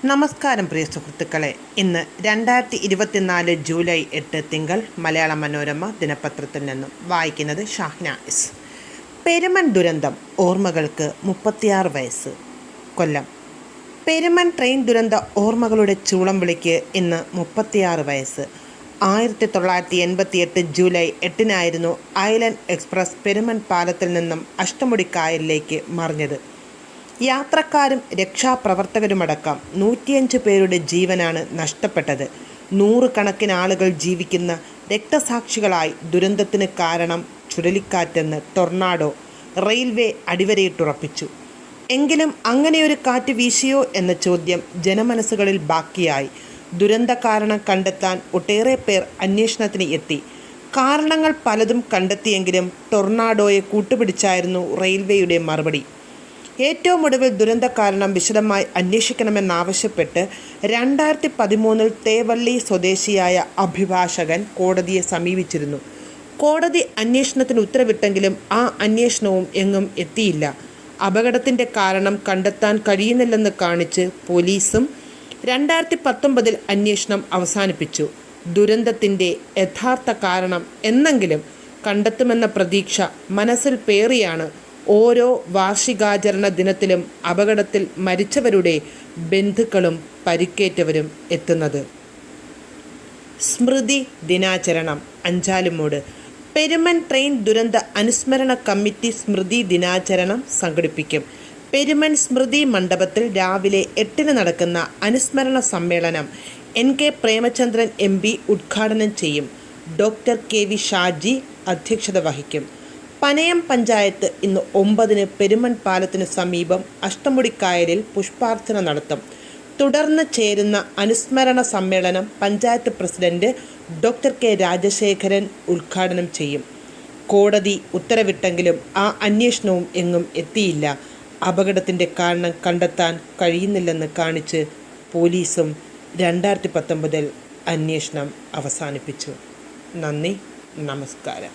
നമസ്കാരം പ്രിയ സുഹൃത്തുക്കളെ. ഇന്ന് 2024 ജൂലൈ 8 തിങ്കൾ. മലയാള മനോരമ ദിനപത്രത്തിൽ നിന്നും വായിക്കുന്നത് ഷാഹ്നാസ്. പെരുമൺ ദുരന്തം ഓർമ്മകൾക്ക് 36 വയസ്സ്. കൊല്ലം. പെരുമൺ ട്രെയിൻ ദുരന്ത ഓർമ്മകളുടെ ചൂളം വിളിക്ക് ഇന്ന് 36 വയസ്സ്. 1988 ജൂലൈ 8 ഐലൻഡ് എക്സ്പ്രസ് പെരുമൺ പാലത്തിൽ നിന്നും അഷ്ടമുടിക്കായലിലേക്ക് മറിഞ്ഞത്. യാത്രക്കാരും രക്ഷാപ്രവർത്തകരുമടക്കം 105 പേരുടെ ജീവനാണ് നഷ്ടപ്പെട്ടത്. 100 കണക്കിന് ആളുകൾ ജീവിക്കുന്ന രക്തസാക്ഷികളായി. ദുരന്തത്തിന് കാരണം ചുഴലിക്കാറ്റെന്ന് ടൊർണാഡോ റെയിൽവേ അടിവരയിട്ടുറപ്പിച്ചു. എങ്കിലും അങ്ങനെയൊരു കാറ്റ് വീശിയോ എന്ന ചോദ്യം ജനമനസ്സുകളിൽ ബാക്കിയായി. ദുരന്ത കാരണം കണ്ടെത്താൻ ഒട്ടേറെ പേർ അന്വേഷണത്തിന് എത്തി. കാരണങ്ങൾ പലതും കണ്ടെത്തിയെങ്കിലും ടൊർണാഡോയെ കൂട്ടുപിടിച്ചായിരുന്നു റെയിൽവേയുടെ മറുപടി. ഏറ്റവും ഒടുവിൽ ദുരന്ത കാരണം വിശദമായി അന്വേഷിക്കണമെന്നാവശ്യപ്പെട്ട് 2013 തേവള്ളി സ്വദേശിയായ അഭിഭാഷകൻ കോടതിയെ സമീപിച്ചിരുന്നു. കോടതി അന്വേഷണത്തിന് ഉത്തരവിട്ടെങ്കിലും ആ അന്വേഷണവും എങ്ങും എത്തിയില്ല. അപകടത്തിൻ്റെ കാരണം കണ്ടെത്താൻ കഴിയുന്നില്ലെന്ന് കാണിച്ച് പോലീസും 2019 അന്വേഷണം അവസാനിപ്പിച്ചു. ദുരന്തത്തിൻ്റെ യഥാർത്ഥ കാരണം എന്നെങ്കിലും കണ്ടെത്തുമെന്ന പ്രതീക്ഷ മനസ്സിൽ പേറിയാണ് ഓരോ വാർഷികാചരണ ദിനത്തിലും അപകടത്തിൽ മരിച്ചവരുടെ ബന്ധുക്കളും പരിക്കേറ്റവരും എത്തുന്നത്. സ്മൃതി ദിനാചരണം. അഞ്ചാലുമൂട്. പെരുമൺ ട്രെയിൻ ദുരന്ത അനുസ്മരണ കമ്മിറ്റി സ്മൃതി ദിനാചരണം സംഘടിപ്പിക്കും. പെരുമൺ സ്മൃതി മണ്ഡപത്തിൽ രാവിലെ 8 നടക്കുന്ന അനുസ്മരണ സമ്മേളനം NK പ്രേമചന്ദ്രൻ MP ഉദ്ഘാടനം ചെയ്യും. ഡോക്ടർ KV ഷാജി അധ്യക്ഷത വഹിക്കും. പനയം പഞ്ചായത്ത് ഇന്ന് 9 പെരുമൺ പാലത്തിനു സമീപം അഷ്ടമുടിക്കായലിൽ പുഷ്പാർച്ചന നടത്തും. തുടർന്ന് ചേരുന്ന അനുസ്മരണ സമ്മേളനം panchayat president doctor K Rajasekharan ഉദ്ഘാടനം ചെയ്യും. കോടതി ഉത്തരവിട്ടെങ്കിലും ആ അന്വേഷണവും എങ്ങും എത്തിയില്ല. അപകടത്തിൻ്റെ കാരണം കണ്ടെത്താൻ കഴിയുന്നില്ലെന്ന് കാണിച്ച് പോലീസും 2019 അന്വേഷണം അവസാനിപ്പിച്ചു. നന്ദി, നമസ്കാരം.